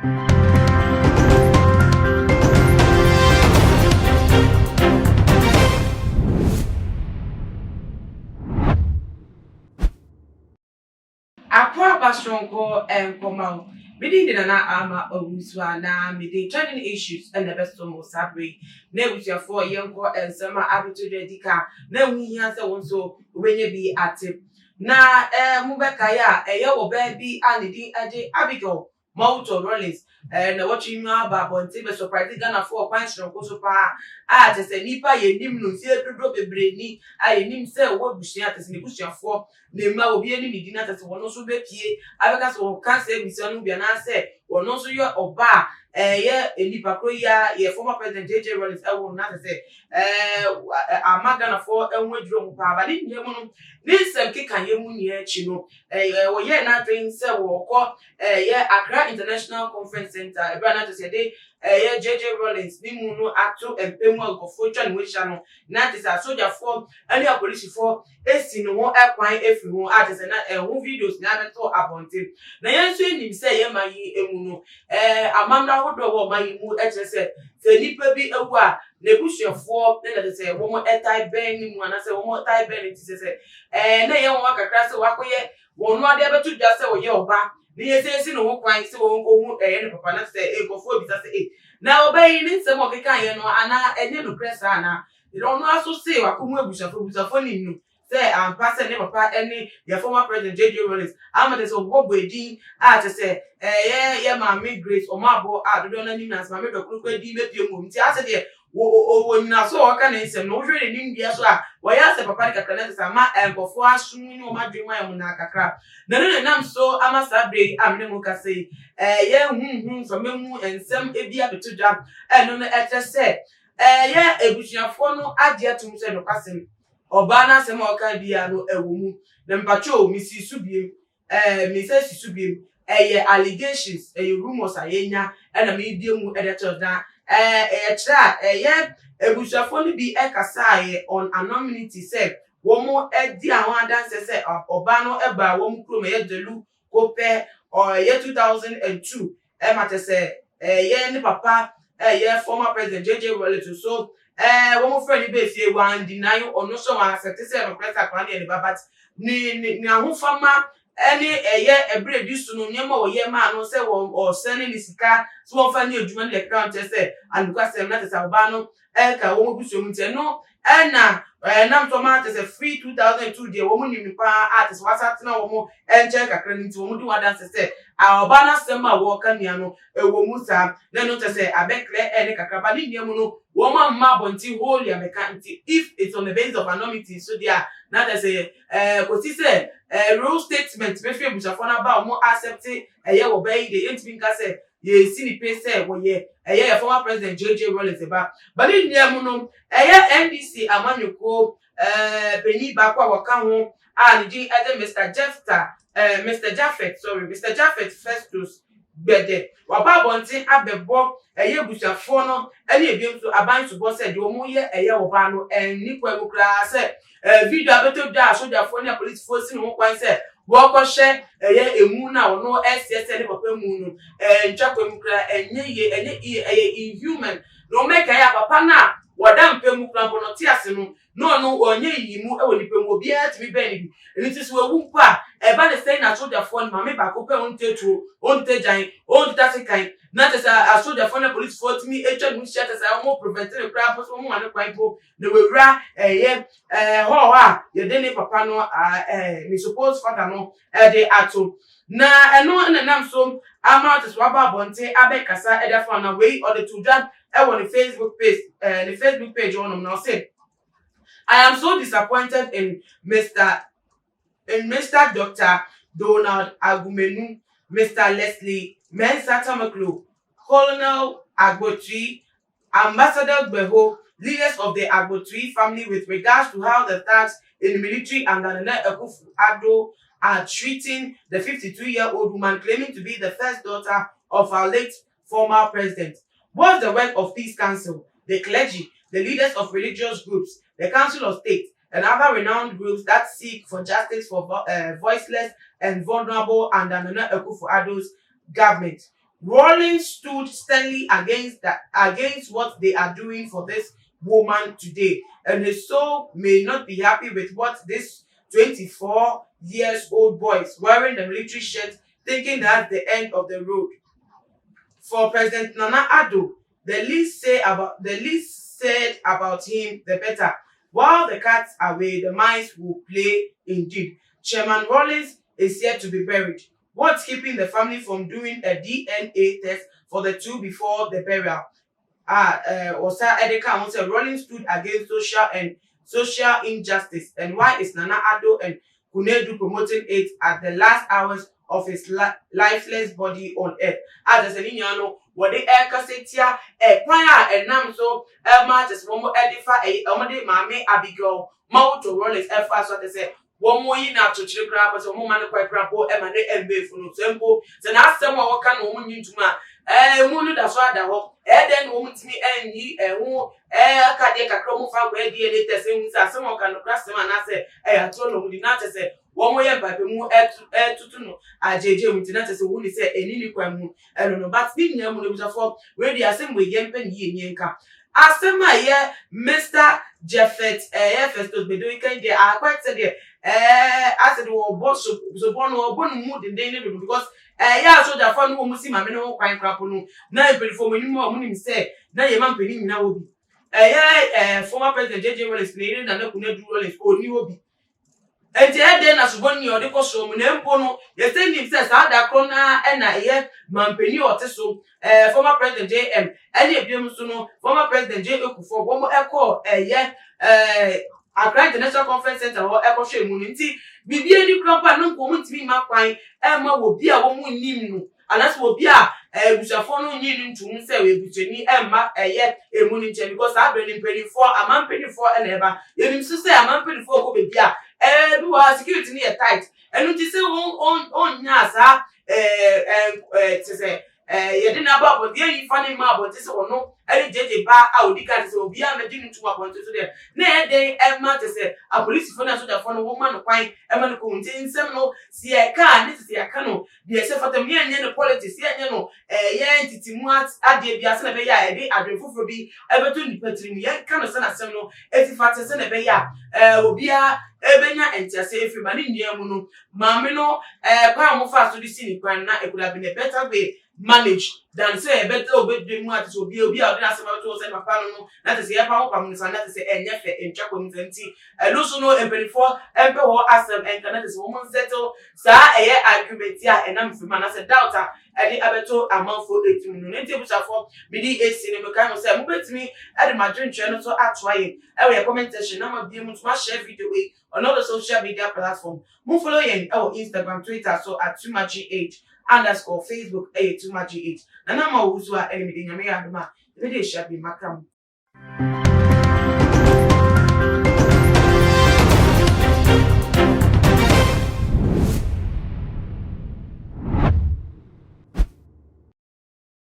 Akwa Bastronko and Komau. Midi did na ama Owuswa na midi trending issues and the best of Sabri. Ne with your 4 year and summer abitur dika. Ne we answer so when you be active. Na Mubekaya, a yo baby and the Abigail. Mouto Rollins and watching my babo and table surprising Ghana for pension so far. Ah, just a nipa ye nimno, see a drop a brainy. I nim say what bush at the Nibusia for. Nema obi ani ni dina tete wono so bepie abeka so kan say bisa no bia na say wono so ye oba ye enipa kro ya ye former president JJ Rollins e wo na say amagana for enwadro mu pa ba ni nyemu no ni sem keka ye mu ni achi no wo ye na dream say wo ko ye Accra International Conference Center e bra na to say dey ye JJ Rollins ni mu no ato empemu agofo twa ni wisha no na te say soldier for any police for esi no ho ekwan efi ho atese na ho videos na beto abonte na yenso enim say ye mayi emu no amamra hodo wo mayi mu eche say nipa bi ewu a nebusuafo na te say wo mo etai ben ni mu ana say wo mo tai ben ti say na ye wo kakra say wakoye wo no ade betu dwa say wo ye oba ni ye say si no ho kwan say wo hu ne papa na say ekofo bi say na obayi ni nsem okeka ye no ana enye no pressa ana no aso say wakomu ebusuafo ni nu say pass ne papa any your former president JJ Rollins amade so bobo edin to say ye mama Grace o mabo do na nim na mama dokuru edi mepie mu nti ase de wo nyina so o ka na nsem no hwere nim bia so a wo ya say papa kakra na say ma enkofo asum ni o ma dwen wan mu na kakra na no nam so amasa bre amne mu ka say ye so memu ensem ebia betodwa no no eche say ye ebusuafo no ade atum say no kwasem oba na sem o kan bia no ewomu na mpacho misi subiem misi subiem allegations rumors ayenya na me biemu editor na tra ebusuafo no bi ekasa on anonymity say wo mo edi awon adanse say oba no eba wo mo krom ye delu kope ye 2002 mate say ye ni papa ye former president JJ Rollins so wo mo friend be fie wan deny ono so wan accept say no press akwan ne babat ni ahofama any ye ebre disu no nyema wo ye ma no say wo sending ni sika so won fa ni adwuma ne account say and because say na say oba no ka wo mo busu mu nte no na nam to ma say free 2002 dey wo mo ni pa artist wasat na wo mo enche kakra nti wo mo di wadan say oba na sem ma wo ka nia no wo mu sa na no to say abekle ne kakra ba ni niam no wo ma bonti whole ya meka nti if it's on the basis of anonymity so there na they say ko si say rule statement be fe busa for na ba mo accept ye wo ba yi de enti nka say ye si ni pe say wo ye ye former president JJ Rollins ba ni niam no NDC amanyuko Beni Bakwa waka ho ni di Mr. Jaffet Festus Bede waba bontin abebo busuafo no ene ebiem so aban to boss de omo ye oba no ni kwa bukra say video abeto da soja ne police force no kwan say wo ko hye emu na ono SS ne papa emu no ntwakwa mukra enye inhuman no make ya papa na wadam pemu kra mpo no ti ase no onye yimu e woni pemu obi atimi ben bi nti so ewu pa ba ne say na soja fo ma me ba ko pe onte jan onte kan na te sa soja fo na police fo timi etwa mu shia te sa mo prevent the crime so mo ane kwan po ne wewura ho ye de ne papa no ni suppose father no de ato na eno na nam so ama te so aba bonte abekasa e da fo na we or the to jam on the Facebook page on now say I am so disappointed in Mr. Dr. Donald Agumenu, Mr. Leslie Mensah Tamaklo, Colonel Agbotri, Ambassador Gbeho, leaders of the Agbotri family with regards to how the thugs in the military and Nana Akufo-Addo are treating the 52-year-old woman claiming to be the first daughter of our late former president. What's the work of Peace Council, the clergy, the leaders of religious groups, the Council of State, and other renowned groups that seek for justice for voiceless and vulnerable under Nana Akufo-Addo's government? Rollins stood sternly against what they are doing for this woman today, and his soul may not be happy with what this 24 years old boy is wearing the military shirt, thinking that's the end of the road. For President Nana Addo, the least said about him, the better. While the cats are away, the mice will play indeed. Chairman Rollins is yet to be buried. What's keeping the family from doing a DNA test for the two before the burial? Osa Edeka said Rollins stood against social injustice. And why is Nana Addo and Kunedu promoting it at the last hours of his lifeless body on earth? As a niano, what the air cassetia, a choir and nam so Elma just one more edifa a omade mame Abigail, Mount to Rollins F. So they say. One more in after children grab us a woman quite crapo emanate and bay for no temple. Then ask someone what can woman you to ma. Mono that's why that hope. Then woman to me and ye who cardiac chromophile where DNA testing someone can cross them and I say, I told them did not say one way by the moon air to know. I JJ with not as a woman say any moon. I don't know, but speaking of moon was a form where the assembly yempen ye yanka. Asema ye Mr. Jeffet Festus be doing kind there. I quite said I said boss so one mood in danger because yeah so the fun who see my men no crime crap no na e for me more money say na ye man peni na obi former president JJ Wallace na na kuna do Wallace oni obi enti then as one year the cost so na mpo no ye say him say sa da krona na ye man peni ote so former president JM any ebiom so no former president J Ekufo wo mo eko Accra International Conference Center or Ekoshe Muniti bibi eni krapa no ko mutimi makwan ma wo bia wo mu nim no alas wo bia busafo no nyi ntum se we buteni ma emuni nche because abeni mpelifo amampelifo na eba yenim so se amampelifo ko be bia bi wa security ni tight enu ti se on nya sa ti se yedina ba bo dey yi fani ma bo ti se ono eri jeje ba a odika ti se obi a meji ntu wa so there na e dey ma ti se a police fo na so da fo no wo ma no kwan ma no ko nti nsem no si e ka ni si e ka no bi e se fatam ye nya no politics ye nya no ye entity mu ade bi ase na be ya e bi adwefofo bi e beto ni patrim ye ka no se na sem no eti fate se na be ya obi a ebenya entiase efi ma ni nia mu no ma me no kwa mo fa so di si ni kwan na e could have been a better way manage than say better obey mu ati obi a odina se ma to say papa no na te se e pa wo pa mu na te se enye fe entwa komiti no so no empelifo empe wo asem enka na te se wo mo settle sa eye argument ya enam fi ma na se doubt a edi abeto amanfo etim no nti busafo bidi esi ne meka no se mo betimi edi madwen twa no so atwaye e we comment section na ma bi mu to ma share video we on all the social media platform mo follow yen Instagram, Twitter so at @tumagh_ Facebook @tumagh. Na na ma wuzu a enemy de nyame adoma e de share bi makam.